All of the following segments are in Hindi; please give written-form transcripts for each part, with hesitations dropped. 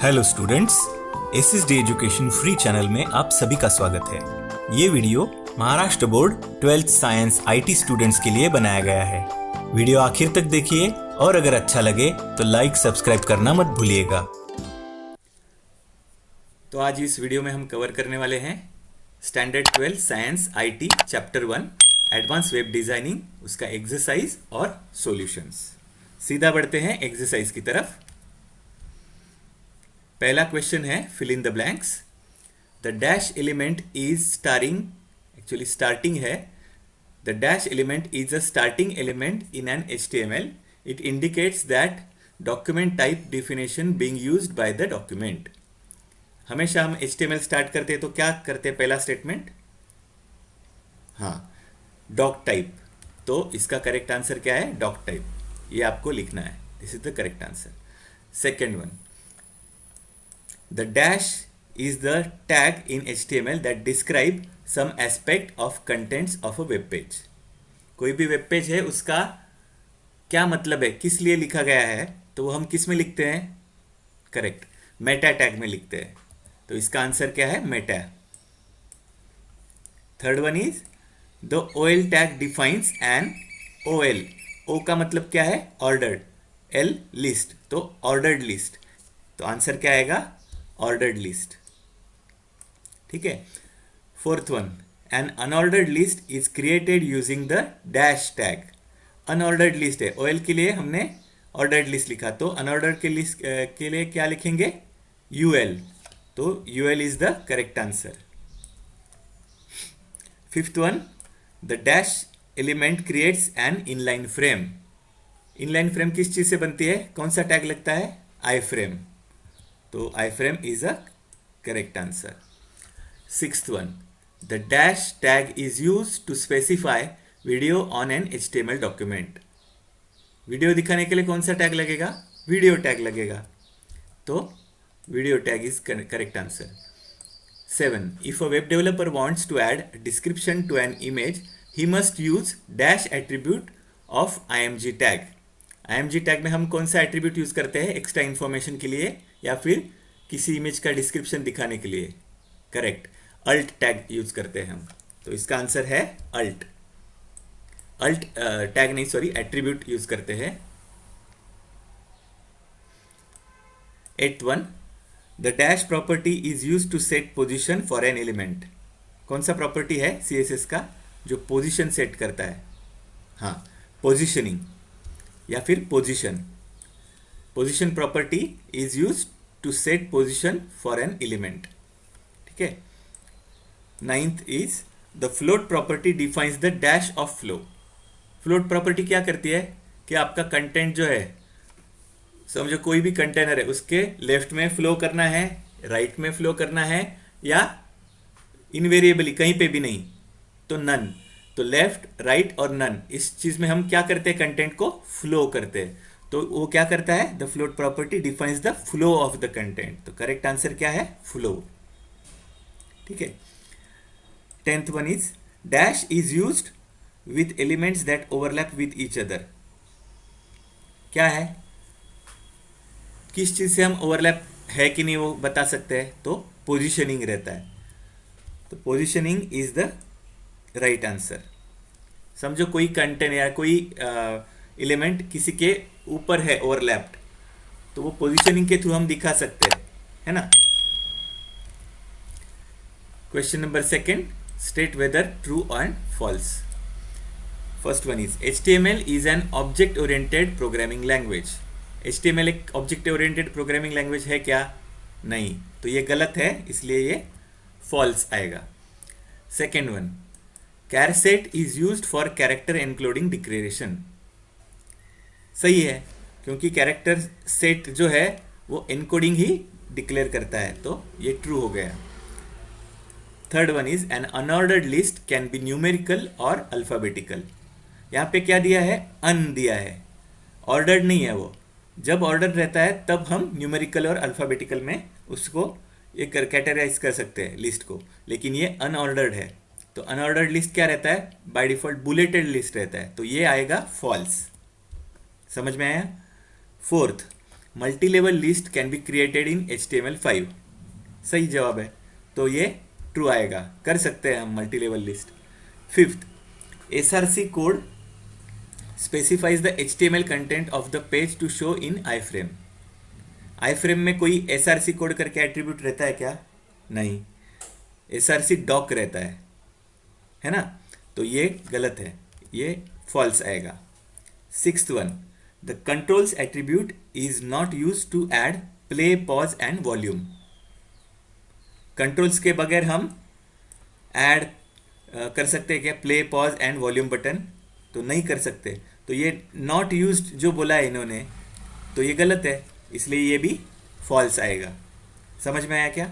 Hello students, SSD education free channel में आप सभी का स्वागत है। ये video Maharashtra board 12th science IT students के लिए बनाया गया है। वीडियो आखिर तक देखिए और अगर अच्छा लगे तो लाइक सब्सक्राइब करना मत भूलिएगा। तो आज इस वीडियो में हम कवर करने वाले हैं standard 12 science IT chapter 1 advance web designing, उसका एक्सरसाइज और सॉल्यूशंस। सीधा बढ़ते हैं एक्सरसाइज की तरफ। पहला क्वेश्चन है fill in the blanks. The dash element is starting है। The dash element is a starting element in an HTML. It indicates that document type definition being used by the document. हमेशा हम HTML स्टार्ट करते हैं तो क्या करते हैं? पहला स्टेटमेंट, हाँ, डॉक टाइप। तो इसका करेक्ट आंसर क्या है? Doctype. ये आपको लिखना है, this is the correct answer. Second one, the dash is the tag in HTML that describe some aspect of contents of a web page. कोई भी वेब पेज है उसका क्या मतलब है, किस लिए लिखा गया है, तो वो हम किस में लिखते हैं? करेक्ट, मेटा टैग में लिखते हैं। तो इसका आंसर क्या है? Meta. Third one is the OL tag defines an OL। O का मतलब क्या है? ऑर्डर्ड। L लिस्ट, तो ऑर्डर्ड लिस्ट। तो आंसर क्या आएगा? Ordered list. ठीक है। Fourth one, an unordered list is created using the dash tag. Unordered list है, OL के लिए हमने ऑर्डर्ड लिस्ट लिखा, तो अनऑर्डर्ड के लिस्ट के लिए क्या लिखेंगे? UL। तो UL is the correct answer. Fifth one, the dash element creates an inline frame. Inline frame किस चीज से बनती है? कौन सा टैग लगता है? आई फ्रेम। तो iframe is a correct answer. Sixth one, the dash tag is used to specify video on an HTML document. Video दिखाने के लिए कौन सा टैग लगेगा? वीडियो टैग लगेगा। तो video tag is correct answer. 7, if a web developer wants to add description to an image, he must use dash attribute of img tag. IMG tag में हम कौन सा एट्रीब्यूट यूज करते हैं? एक्स्ट्रा इंफॉर्मेशन के लिए या फिर किसी इमेज का डिस्क्रिप्शन दिखाने के लिए? करेक्ट, अल्ट टैग यूज करते हैं हम। तो इसका आंसर है अल्ट। अल्ट टैग नहीं, सॉरी, एट्रीब्यूट यूज करते हैं। 8th one, the dash property is use to set position for an element. कौन सा प्रॉपर्टी है CSS का जो पोजिशन सेट करता है? हाँ, पोजिशनिंग या फिर position. Position property is use to set position for an element. ठीक है। 9th is the float property defines the dash of flow. Float property क्या करती है कि आपका कंटेंट जो है, समझो कोई भी कंटेनर है, उसके लेफ्ट में फ्लो करना है, राइट में फ्लो करना है, या इनवेरिएबली कहीं पे भी नहीं, तो नन। तो लेफ्ट, राइट और नन, इस चीज में हम क्या करते हैं? कंटेंट को फ्लो करते हैं। तो वो क्या करता है? The float property defines the flow of the content. तो करेक्ट आंसर क्या है? फ्लो। ठीक है। 10th one is dash is used with elements that overlap with each other. क्या है? किस चीज से हम ओवरलैप है कि नहीं वो बता सकते हैं? तो पोजिशनिंग रहता है। तो positioning is the right answer. समझो कोई कंटेंट या कोई एलिमेंट किसी के ऊपर है ओवरलैप्ड, तो वो पोजीशनिंग के थ्रू हम दिखा सकते हैं, है ना। Question number 2, state whether true and false. First one is HTML is an object oriented programming language. HTML एक ऑब्जेक्ट ओरिएंटेड प्रोग्रामिंग लैंग्वेज है क्या? नहीं, तो ये गलत है, इसलिए ये फॉल्स आएगा। Second one, char set is used for character encoding declaration। सही है, क्योंकि कैरेक्टर सेट जो है वो एनकोडिंग ही डिक्लेयर करता है, तो ये ट्रू हो गया। Third one is an unordered list can be numerical और अल्फाबेटिकल। यहाँ पे क्या दिया है? अन दिया है, ऑर्डर्ड नहीं है वो। जब ऑर्डर रहता है तब हम न्यूमेरिकल और अल्फाबेटिकल में उसको ये कैटेगराइज कर सकते हैं लिस्ट को, लेकिन ये अनऑर्डर्ड है। तो अनऑर्डर्ड लिस्ट क्या रहता है? बाय डिफॉल्ट बुलेटेड लिस्ट रहता है, तो ये आएगा फॉल्स। समझ में आया? Fourth, multi level list can be created in HTML5। सही जवाब है, तो ये ट्रू आएगा, कर सकते हैं हम multi level list. Fifth, SRC code specifies the HTML content of the page to show in iframe। iframe में कोई SRC कोड करके एट्रीब्यूट रहता है क्या? नहीं, SRC डॉक रहता है ना, तो ये गलत है, ये फॉल्स आएगा। Sixth one, the controls attribute is not use to add play, pause and volume. Controls के बगैर हम ऐड कर सकते हैं क्या play, pause and volume button? तो नहीं कर सकते, तो ये नॉट यूज्ड जो बोला है इन्होंने, तो ये गलत है, इसलिए ये भी फॉल्स आएगा। समझ में आया क्या?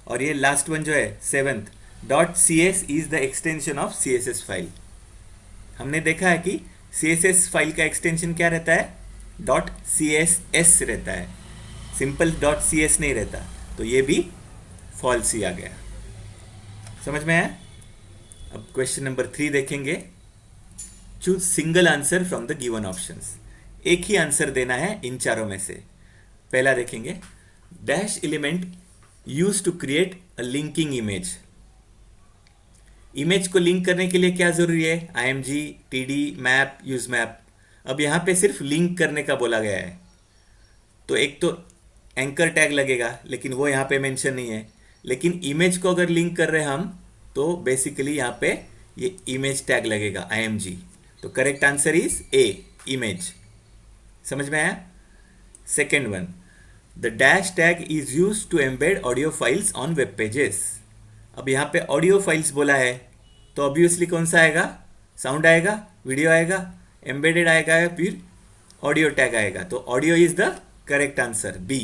और ये लास्ट वन जो है seventh, .cs is the extension of CSS file. हमने देखा है कि CSS फाइल का एक्सटेंशन क्या रहता है? .css रहता है, सिंपल .cs नहीं रहता, तो ये भी फॉल्स ही आ गया। समझ में आया? अब क्वेश्चन नंबर 3 देखेंगे। Choose single answer from the given options. एक ही आंसर देना है इन चारों में से। पहला देखेंगे, dash element use to create a linking image. Image को लिंक करने के लिए क्या जरूरी है? img, td, map, use map. अब यहां पे सिर्फ लिंक करने का बोला गया है, तो एक तो एंकर टैग लगेगा, लेकिन वो यहां पे मेंशन नहीं है। लेकिन इमेज को अगर लिंक कर रहे हैं हम, तो बेसिकली यहां पे ये इमेज टैग लगेगा img। तो correct answer is A, image. समझ में आया? Second one, the dash tag is use to embed audio files on web pages. अब यहाँ पे ऑडियो फाइल्स बोला है, तो ऑब्वियसली कौन सा आएगा? साउंड आएगा, वीडियो आएगा, एम्बेडेड आएगा या फिर ऑडियो टैग आएगा? तो audio is the correct answer, B.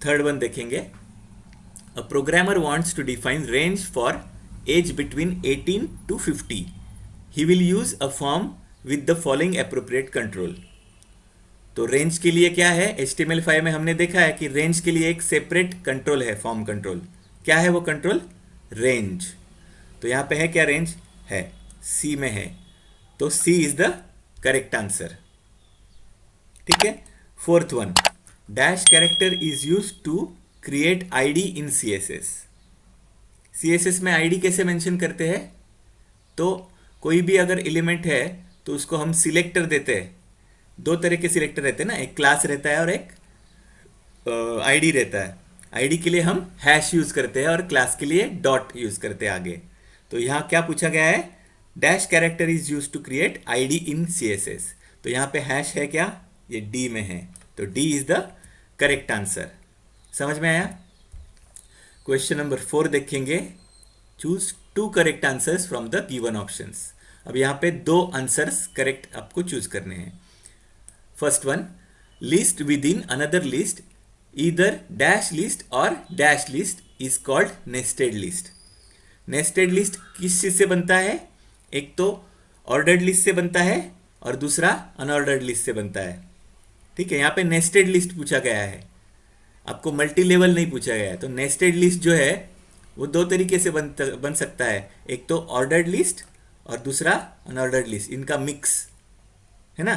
Third one देखेंगे, a programmer wants to define range for age between 18 to 50। He will use a form with the following appropriate control. तो रेंज के लिए क्या है? HTML5 में हमने देखा है कि रेंज के लिए एक सेपरेट कंट्रोल है, फॉर्म कंट्रोल। क्या है वो कंट्रोल? रेंज। तो यहां पे है क्या? रेंज है, सी में है, तो C is the correct answer. ठीक है। Fourth one, dash character is use to create ID in CSS। CSS में आईडी कैसे मेंशन करते हैं? तो कोई भी अगर एलिमेंट है तो उसको हम सिलेक्टर देते हैं। दो तरह के सिलेक्टर रहते हैं ना, एक क्लास रहता है और एक आईडी रहता है। आईडी के लिए हम हैश यूज करते हैं और क्लास के लिए डॉट यूज करते हैं आगे। तो यहां क्या पूछा गया है? Dash character is use to create ID in CSS। तो यहां पे हैश है क्या? ये डी में है, तो D is the correct answer. समझ में आया? क्वेश्चन नंबर 4 देखेंगे, choose 2 correct answers from the given options. अब यहां पे 2 आंसर्स करेक्ट आपको चूज करने हैं। First one, list within another list either dash list और dash list is called nested list. Nested list किस चीज से बनता है? एक तो ऑर्डर्ड लिस्ट से बनता है और दूसरा अनऑर्डर्ड लिस्ट से बनता है। ठीक है, यहां पे नेस्टेड लिस्ट पूछा गया है, आपको मल्टी लेवल नहीं पूछा गया है। तो नेस्टेड लिस्ट जो है वो 2 तरीके से बन सकता है, एक तो ऑर्डर्ड लिस्ट और दूसरा अनऑर्डर्ड लिस्ट, इनका मिक्स है ना।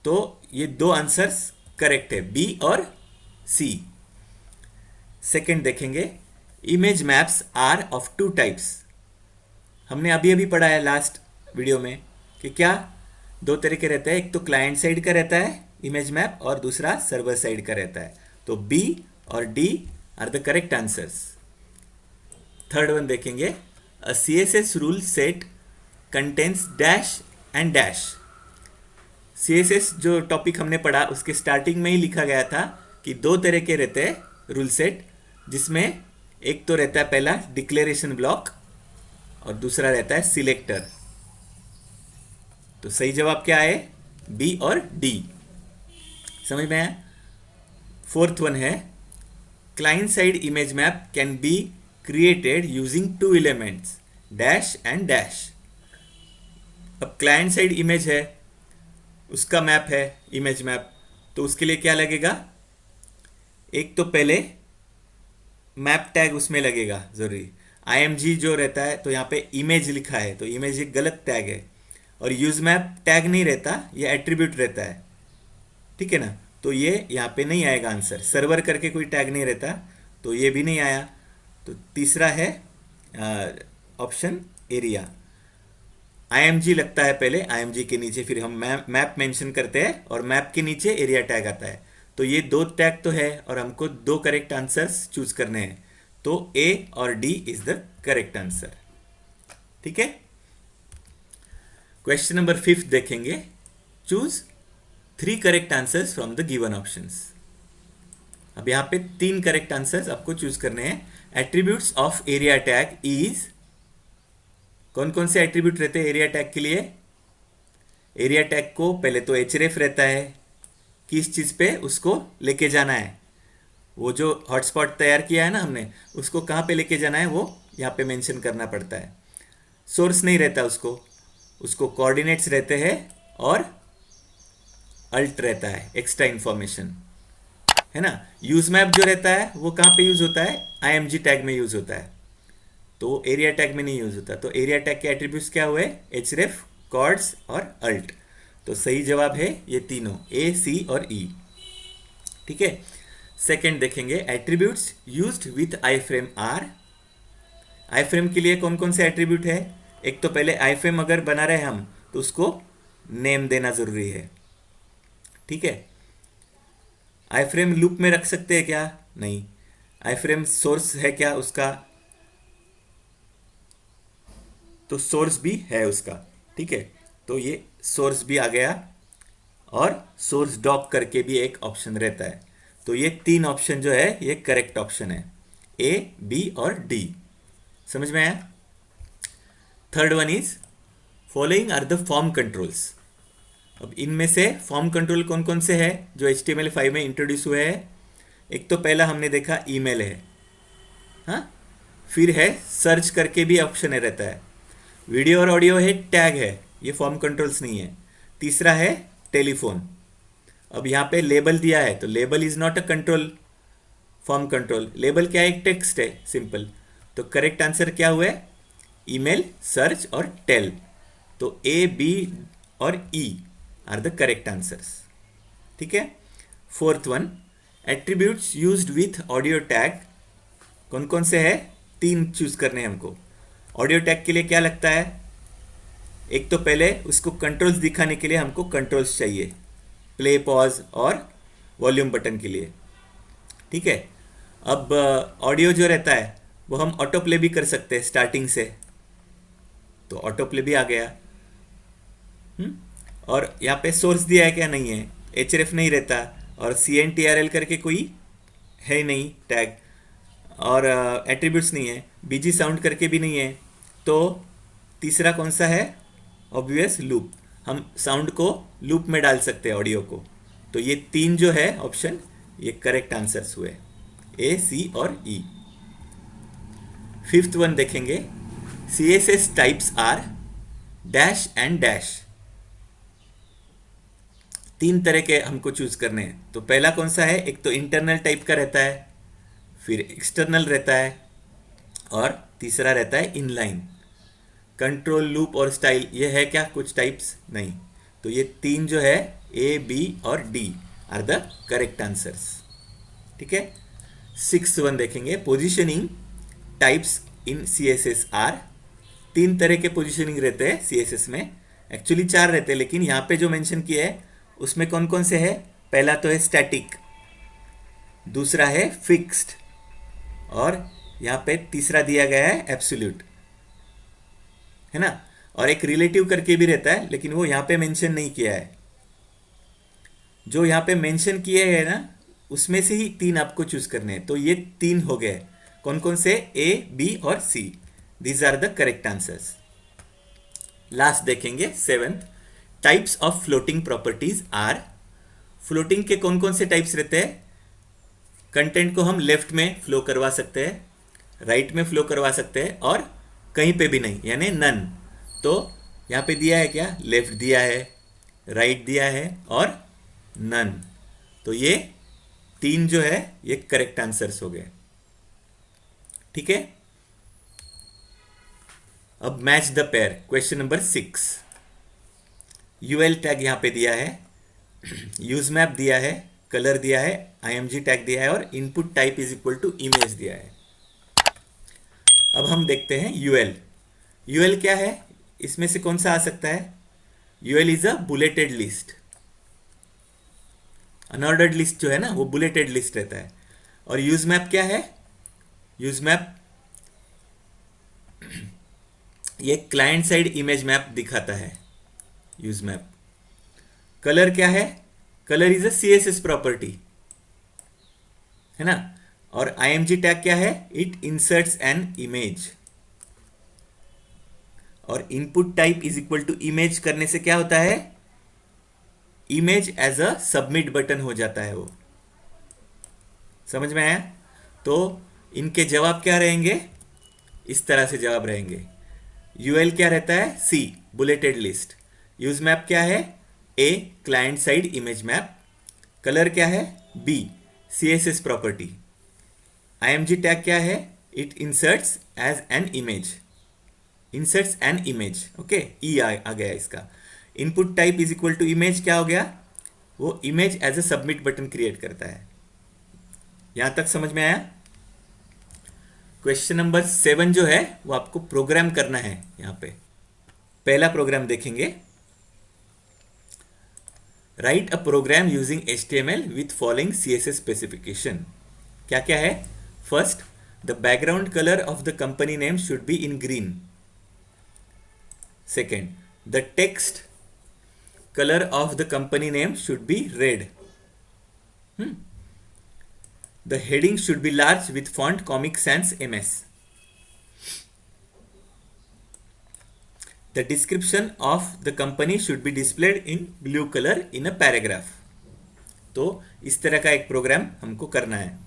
तो ये 2 आंसर्स करेक्ट है, बी और सी। सेकेंड देखेंगे, image maps are of 2 types. हमने अभी अभी पढ़ा है लास्ट वीडियो में कि क्या 2 तरह के रहते हैं, एक तो क्लाइंट साइड का रहता है इमेज मैप और दूसरा सर्वर साइड का रहता है। तो बी और D R the correct answers. Third one देखेंगे, अ CSS rule set contains dash and dash. CSS जो टॉपिक हमने पढ़ा उसके स्टार्टिंग में ही लिखा गया था कि 2 तरह के रहते हैं रूल सेट, जिसमें एक तो रहता है पहला डिक्लेरेशन ब्लॉक और दूसरा रहता है सिलेक्टर। तो सही जवाब क्या है? बी और डी। समझ में आया? फोर्थ वन है, client side image map can be created using 2 elements dash and dash. अब क्लाइंट साइड इमेज है, उसका मैप है इमेज मैप, तो उसके लिए क्या लगेगा? एक तो पहले मैप टैग उसमें लगेगा जरूरी। img जो रहता है तो यहाँ पे इमेज लिखा है, तो इमेज एक गलत टैग है। और यूज मैप टैग नहीं रहता, ये एट्रीब्यूट रहता है, ठीक है ना। तो ये यहाँ पे नहीं आएगा आंसर। सर्वर करके कोई टैग नहीं रहता, तो ये भी नहीं आया। तो तीसरा है ऑप्शन एरिया। IMG लगता है पहले, IMG के नीचे फिर हम मैप मेंशन करते हैं और मैप के नीचे एरिया टैग आता है। तो ये दो टैग तो है और हमको दो करेक्ट आंसर्स चूज करने हैं। तो A और D is the correct answer. ठीक है। क्वेश्चन नंबर 5 देखेंगे। Choose 3 correct answers from the given options. अब यहाँ पे 3 करेक्ट आंसर्स आपको चूज करने हैं। Attributes of area tag is, कौन कौन से एट्रीब्यूट रहते हैं एरिया टैग के लिए? एरिया टैग को पहले तो href रहता है, किस चीज पे उसको लेके जाना है। वो जो हॉटस्पॉट तैयार किया है ना हमने, उसको कहाँ पे लेके जाना है वो यहाँ पे मेंशन करना पड़ता है। सोर्स नहीं रहता उसको, उसको कोऑर्डिनेट्स रहते हैं और अल्ट रहता है, एक्स्ट्रा इंफॉर्मेशन, है ना। यूज मैप जो रहता है वो कहाँ पे यूज होता है? IMG टैग में यूज होता है, तो एरिया टैग में नहीं यूज होता। तो एरिया टैग के एट्रीब्यूट्स क्या हुए? href, कॉर्ड्स और अल्ट। तो सही जवाब है ये तीनों, A, C और E। ठीक है। सेकंड देखेंगे, attributes used with iframe are. iframe के लिए कौन कौन से एट्रीब्यूट है? एक तो पहले iframe अगर बना रहे हम तो उसको नेम देना जरूरी है। ठीक है। iframe लूप में रख सकते हैं क्या? नहीं। iframe सोर्स है क्या उसका? तो सोर्स भी है उसका। ठीक है। तो ये सोर्स भी आ गया और सोर्स डॉक करके भी एक ऑप्शन रहता है। तो ये 3 ऑप्शन जो है ये करेक्ट ऑप्शन है, A, B और D। समझ में आया? Third one is following are the form controls. अब इनमें से फॉर्म कंट्रोल कौन कौन से है जो HTML5 में इंट्रोड्यूस हुए हैं? एक तो पहला हमने देखा ईमेल है, हाँ। फिर है सर्च करके भी ऑप्शन है रहता है। वीडियो और ऑडियो है, टैग है, ये फॉर्म कंट्रोल्स नहीं है। तीसरा है टेलीफोन। अब यहाँ पे लेबल दिया है तो label is not a control, form control. Label क्या है? एक टेक्स्ट है, सिंपल। तो करेक्ट आंसर क्या हुआ? ईमेल, सर्च और टेल। तो A, B और E are the correct answers. ठीक है। Fourth one, attributes used with audio tag. कौन कौन से है? 3 चूज करने हैं हमको। ऑडियो टैग के लिए क्या लगता है? एक तो पहले उसको कंट्रोल्स दिखाने के लिए हमको कंट्रोल्स चाहिए, प्ले, पॉज और वॉल्यूम बटन के लिए। ठीक है। अब ऑडियो जो रहता है वो हम ऑटो प्ले भी कर सकते हैं स्टार्टिंग से, तो ऑटो प्ले भी आ गया। और यहाँ पे सोर्स दिया है क्या? नहीं है। href नहीं रहता और CNTRL करके कोई है ही नहीं टैग, और एट्रीब्यूट्स नहीं है। BG साउंड करके भी नहीं है। तो तीसरा कौन सा है? ऑब्वियस लूप, हम साउंड को लूप में डाल सकते हैं ऑडियो को। तो ये 3 जो है ऑप्शन ये करेक्ट आंसर्स हुए, A, C और E। फिफ्थ वन देखेंगे, CSS types are dash and dash. 3 तरह के हमको चूज करने हैं। तो पहला कौन सा है? एक तो इंटरनल टाइप का रहता है, फिर एक्सटर्नल रहता है और तीसरा रहता है इनलाइन। कंट्रोल, लूप और स्टाइल ये है क्या कुछ टाइप्स? नहीं। तो ये 3 जो है A, B और D are the correct answers. ठीक है। 6th वन देखेंगे, positioning types in CSS are. 3 तरह के पोजिशनिंग रहते हैं CSS में, एक्चुअली 4 रहते हैं, लेकिन यहाँ पे जो मेंशन किया है उसमें कौन कौन से है? पहला तो है स्टैटिक, दूसरा है फिक्स्ड और यहाँ पे तीसरा दिया गया है एब्सोल्यूट, है ना। और एक रिलेटिव करके भी रहता है, लेकिन वो यहाँ पे मेंशन नहीं किया है। जो यहाँ पे मेंशन किए हैं ना उसमें से ही 3 आपको चूज करने हैं। तो ये 3 हो गए। कौन कौन से? A, B और C। These are the correct answers. Last देखेंगे 7th, types of floating properties are. Floating के कौन कौन से टाइप्स रहते हैं? कंटेंट को हम लेफ्ट में फ्लो करवा सकते हैं, राइट में फ्लो करवा सकते हैं और कहीं पे भी नहीं, यानी नन। तो यहाँ पे दिया है क्या? लेफ्ट दिया है, राइट दिया है और नन। तो ये 3 जो है ये करेक्ट आंसर्स हो गए। ठीक है। अब match the pair, question number 6। UL tag यहाँ पे दिया है, यूज मैप दिया है, कलर दिया है, img टैग दिया है और input type is equal to image दिया है। अब हम देखते हैं यूएल। यूएल क्या है, इसमें से कौन सा आ सकता है? UL is a bulleted list. Unordered list जो है ना वो बुलेटेड लिस्ट रहता है। और यूज मैप क्या है? यूज मैप ये क्लाइंट साइड इमेज मैप दिखाता है, यूज मैप। कलर क्या है? Colour is a CSS property, है ना। और img टैग क्या है? It inserts an image. और input type is equal to image करने से क्या होता है? Image as a submit button हो जाता है वो। समझ में आया? तो इनके जवाब क्या रहेंगे? इस तरह से जवाब रहेंगे। यूएल क्या रहता है? C bulleted list. Use map क्या है? A client side image map. Colour क्या है? B CSS property. img tag क्या है? It inserts as an image, inserts an image. Okay, E आ गया इसका। Input type is equal to image क्या हो गया? वो image as a submit button create करता है। यहां तक समझ में आया? क्वेश्चन नंबर 7 जो है वो आपको प्रोग्राम करना है। यहां पे पहला प्रोग्राम देखेंगे। Write a program using HTML with following CSS specification. क्या क्या है? First, the background colour of the company name should be in green. Second, the text color of the company name should be red. The heading should be large with font Comic Sans MS. The description of the company should be displayed in blue color in a paragraph. तो इस तरह का एक प्रोग्राम हमको करना है।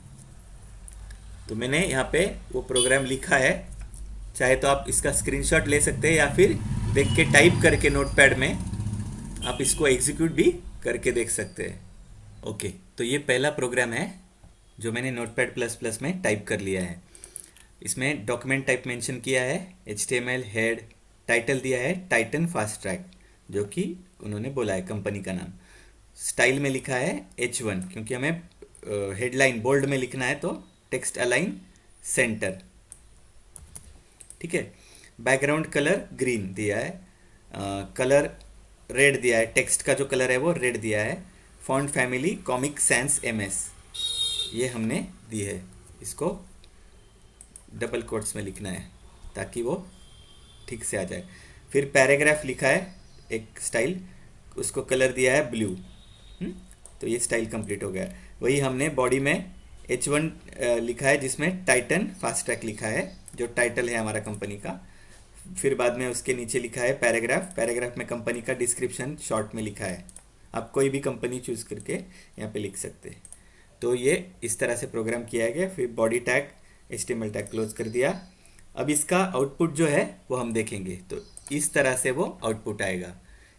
तो मैंने यहाँ पे वो प्रोग्राम लिखा है, चाहे तो आप इसका स्क्रीनशॉट ले सकते हैं या फिर देख के टाइप करके नोटपैड में आप इसको एग्जीक्यूट भी करके देख सकते हैं। ओके, तो ये पहला प्रोग्राम है जो मैंने नोटपैड प्लस प्लस में टाइप कर लिया है। इसमें डॉक्यूमेंट टाइप मेंशन किया है, HTML हेड, टाइटल दिया है टाइटन फास्ट ट्रैक, जो कि उन्होंने बोला है कंपनी का नाम। स्टाइल में लिखा है H1 क्योंकि हमें हेडलाइन बोल्ड में लिखना है, तो टेक्स्ट अलाइन सेंटर। ठीक है। बैकग्राउंड कलर ग्रीन दिया है, कलर रेड दिया है, टेक्स्ट का जो कलर है वो रेड दिया है। Font family comic sans MS ये हमने दी है। इसको डबल कोट्स में लिखना है ताकि वो ठीक से आ जाए। फिर पैराग्राफ लिखा है एक स्टाइल, उसको कलर दिया है ब्लू। तो ये स्टाइल कंप्लीट हो गया। वही हमने बॉडी में H1 लिखा है जिसमें टाइटन फास्ट ट्रैक लिखा है, जो टाइटल है हमारा कंपनी का। फिर बाद में उसके नीचे लिखा है पैराग्राफ, पैराग्राफ में कंपनी का डिस्क्रिप्शन शॉर्ट में लिखा है। आप कोई भी कंपनी चूज़ करके यहाँ पे लिख सकते हैं। तो ये इस तरह से प्रोग्राम किया गया। फिर body tag HTML tag close कर दिया। अब इसका आउटपुट जो है वो हम देखेंगे। तो इस तरह से वो आउटपुट आएगा।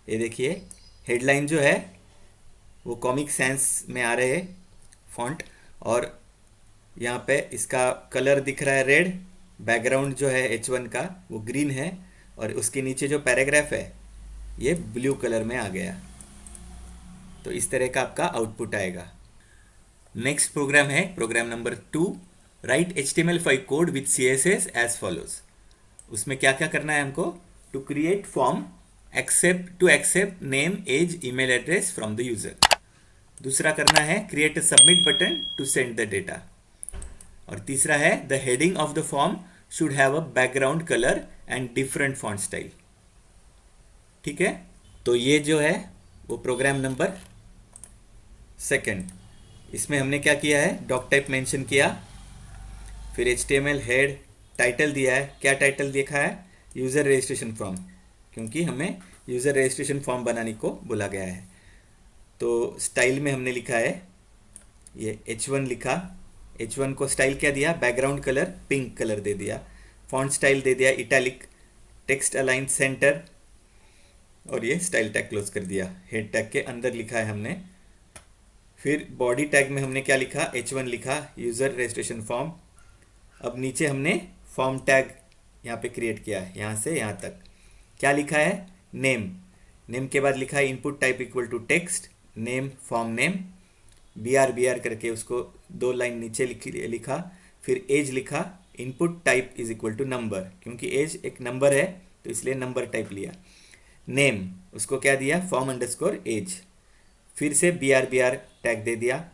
ये देखिए, हेडलाइन जो है वो कॉमिक सेंस में आ रहे हैं फॉन्ट, और यहाँ पे इसका कलर दिख रहा है रेड। बैकग्राउंड जो है H1 का वो ग्रीन है, और उसके नीचे जो पैराग्राफ है ये ब्लू कलर में आ गया। तो इस तरह का आपका आउटपुट आएगा। नेक्स्ट प्रोग्राम है program number 2, write HTML5 code with CSS as follows. उसमें क्या क्या करना है हमको? To create form to accept name age email address from the user. दूसरा करना है create a submit button to send the data. और तीसरा है the heading of the form should have a background colour and different font style. ठीक है। तो ये जो है वो प्रोग्राम नंबर 2। इसमें हमने क्या किया है? डॉक टाइप मेंशन किया, फिर HTML हेड, टाइटल दिया है। क्या टाइटल देखा है? यूज़र रजिस्ट्रेशन फॉर्म, क्योंकि हमें यूज़र रजिस्ट्रेशन फॉर्म बनाने को बोला गया है। तो स्टाइल में हमने लिखा है ये H1 लिखा। H1 को स्टाइल क्या दिया? बैकग्राउंड कलर पिंक कलर दे दिया। फॉन्ट स्टाइल दे दिया इटैलिक, टेक्स्ट अलाइन सेंटर, और ये स्टाइल टैग क्लोज कर दिया। हेड टैग के अंदर लिखा है हमने। फिर बॉडी टैग में हमने क्या लिखा? H1 लिखा, यूज़र रजिस्ट्रेशन फॉर्म। अब नीचे हमने फॉर्म टैग यहाँ पे क्रिएट किया है, यहाँ से यहाँ तक। क्या लिखा है? नेम। नेम के बाद लिखा है input type equal to text, name form name. B R करके उसको 2 लाइन नीचे लिखा, फिर एज लिखा, input type is equal to number, क्योंकि एज एक नंबर है तो इसलिए नंबर टाइप लिया। नेम उसको क्या दिया, फॉर्म अंडरस्कोर एज, फिर से बी आर टैग दे दिया।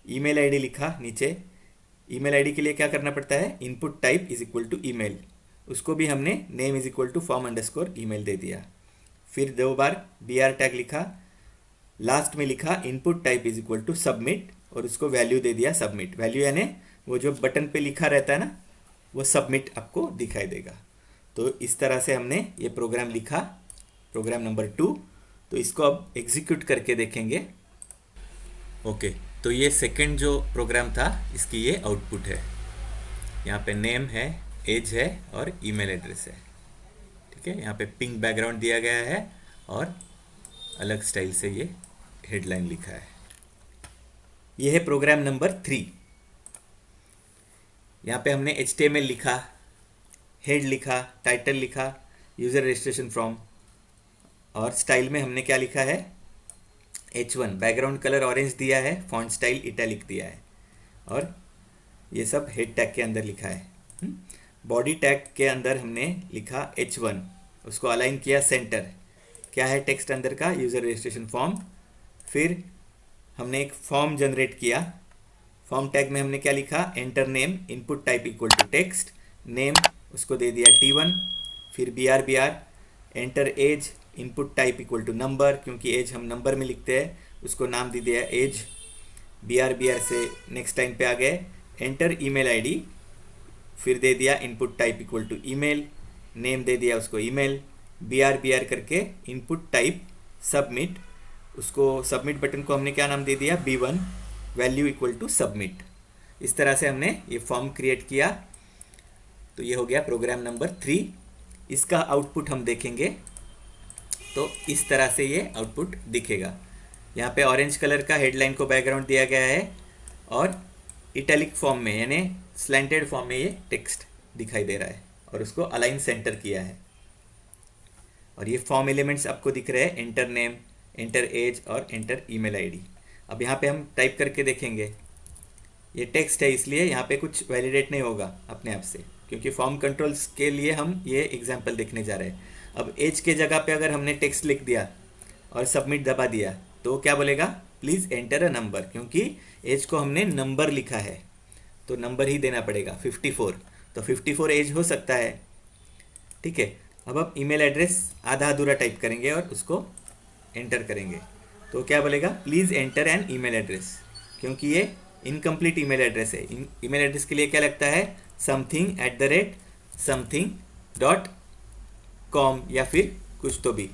ईमेल आईडी लिखा नीचे, ईमेल आईडी के लिए क्या करना पड़ता है, input type is equal to email, उसको भी हमने name is equal to form underscore email दे दिया। फिर 2 बार बी आर टैग लिखा, लास्ट में लिखा input type is equal to submit, और उसको वैल्यू दे दिया सबमिट। वैल्यू यानी वो जो बटन पे लिखा रहता है ना, वो सबमिट आपको दिखाई देगा। तो इस तरह से हमने ये प्रोग्राम लिखा, प्रोग्राम नंबर 2। तो इसको अब एग्जीक्यूट करके देखेंगे। ओके, तो ये सेकंड जो प्रोग्राम था इसकी ये आउटपुट है। यहाँ पे नेम है, एज है और ईमेल एड्रेस है। ठीक है, यहाँ पे पिंक बैकग्राउंड दिया गया है और अलग स्टाइल से ये हेडलाइन लिखा है। ये है प्रोग्राम नंबर 3। यहाँ पे हमने HTML लिखा, हेड लिखा, टाइटल लिखा, यूज़र रजिस्ट्रेशन फॉर्म, और स्टाइल में हमने क्या लिखा है, H1 बैकग्राउंड कलर ऑरेंज दिया है, फॉन्ट स्टाइल इटैलिक दिया है, और ये सब हेड टैग के अंदर लिखा है। बॉडी टैग के अंदर हमने लिखा H1, उसको अलाइन किया सेंटर। क्या है टेक्स्ट अंदर का, यूज़र रजिस्ट्रेशन फॉर्म। फिर हमने एक फॉर्म जनरेट किया, फॉर्म टैग में हमने क्या लिखा, enter name, input type equal to text, name उसको दे दिया T1। फिर B R, enter age, input type equal to number, क्योंकि एज हम नंबर में लिखते हैं, उसको नाम दे दिया एज। बी आर से नेक्स्ट टाइम पे आ गए, एंटर ईमेल आईडी, फिर दे दिया input type equal to email, name दे दिया उसको ईमेल। बी आर करके इनपुट टाइप सबमिट, उसको सबमिट बटन को हमने क्या नाम दे दिया, B1, value equal to submit. इस तरह से हमने ये फॉर्म क्रिएट किया। तो ये हो गया प्रोग्राम नंबर 3। इसका आउटपुट हम देखेंगे तो इस तरह से ये आउटपुट दिखेगा। यहाँ पे ऑरेंज कलर का हेडलाइन को बैकग्राउंड दिया गया है और इटैलिक फॉर्म में यानी स्लैंटेड फॉर्म में ये टेक्स्ट दिखाई दे रहा है और उसको अलाइन सेंटर किया है। और ये फॉर्म एलिमेंट्स आपको दिख रहे हैं, एंटर नेम, एंटर एज और एंटर ईमेल आईडी। अब यहाँ पे हम टाइप करके देखेंगे, ये टेक्स्ट है इसलिए यहाँ पे कुछ वैलिडेट नहीं होगा अपने आप से, क्योंकि फॉर्म कंट्रोल्स के लिए हम ये एग्जांपल देखने जा रहे हैं। अब एज के जगह पे अगर हमने टेक्स्ट लिख दिया और सबमिट दबा दिया तो क्या बोलेगा, प्लीज़ एंटर अ नंबर, क्योंकि एज को हमने नंबर लिखा है तो नंबर ही देना पड़ेगा 54। तो 54 एज हो सकता है। ठीक है, अब आप ईमेल एड्रेस आधा अधूरा टाइप करेंगे और उसको एंटर करेंगे तो क्या बोलेगा, please enter an email address, क्योंकि ये इनकम्प्लीट ईमेल एड्रेस है। ईमेल एड्रेस के लिए क्या लगता है, something@something.com या फिर कुछ तो भी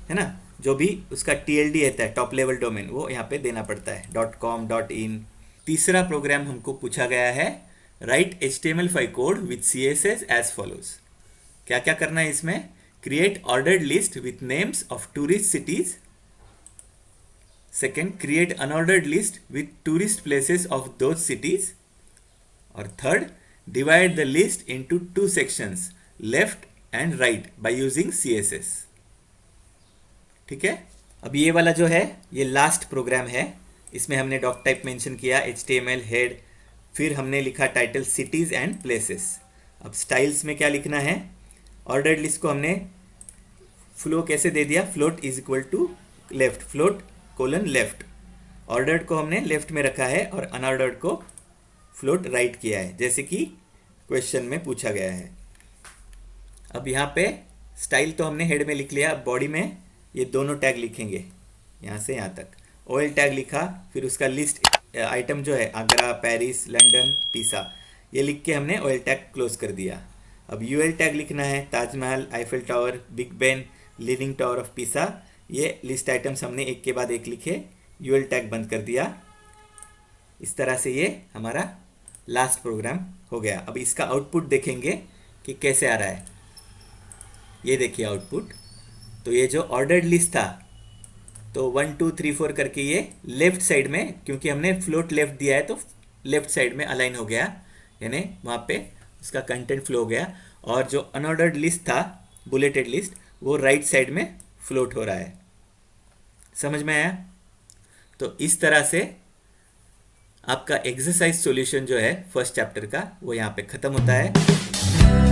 है ना, जो भी उसका TLD रहता है, टॉप लेवल डोमेन, वो यहाँ पे देना पड़ता है, .com .in। तीसरा प्रोग्राम हमको पूछा गया है, write HTML5 code with CSS as follows. क्या क्या करना है इसमें, create ordered list with names of tourist cities. Second, create unordered list with tourist places of those cities. और third, divide the list into 2 sections, left and right, by using CSS। ठीक है, अब ये वाला जो है ये लास्ट प्रोग्राम है। इसमें हमने डॉक टाइप मेंशन किया, HTML हेड, फिर हमने लिखा टाइटल सिटीज एंड प्लेसेस। अब स्टाइल्स में क्या लिखना है, ऑर्डर्ड लिस्ट को हमने फ्लो कैसे दे दिया, float is equal to left, float colon left. Ordered को हमने लेफ्ट में रखा है और अनऑर्डर्ड को फ्लोट राइट किया है, जैसे कि क्वेश्चन में पूछा गया है। अब यहाँ पे स्टाइल तो हमने हेड में लिख लिया, बॉडी में ये दोनों टैग लिखेंगे यहाँ से यहाँ तक। ऑयल टैग लिखा, फिर उसका लिस्ट आइटम जो है आगरा, पेरिस, लंदन, पिसा, ये लिख के हमने ऑयल टैग क्लोज कर दिया। अब UL टैग लिखना है, Taj Mahal, Eiffel tower, big Ben, leaning tower of पिसा, ये लिस्ट आइटम्स हमने एक के बाद एक लिखे, UL टैग बंद कर दिया। इस तरह से ये हमारा लास्ट प्रोग्राम हो गया। अब इसका आउटपुट देखेंगे कि कैसे आ रहा है। ये देखिए आउटपुट, तो ये जो ऑर्डर्ड लिस्ट था तो 1 2 3 4 करके ये लेफ्ट साइड में, क्योंकि हमने फ्लोट लेफ्ट दिया है तो लेफ्ट साइड में अलाइन हो गया, यानी वहाँ पे उसका कंटेंट फ्लो हो गया। और जो अनऑर्डर्ड लिस्ट था, बुलेटेड लिस्ट, वो राइट साइड में फ्लोट हो रहा है। समझ में आया? तो इस तरह से आपका एक्सरसाइज सॉल्यूशन जो है फर्स्ट चैप्टर का वो यहाँ पे ख़त्म होता है।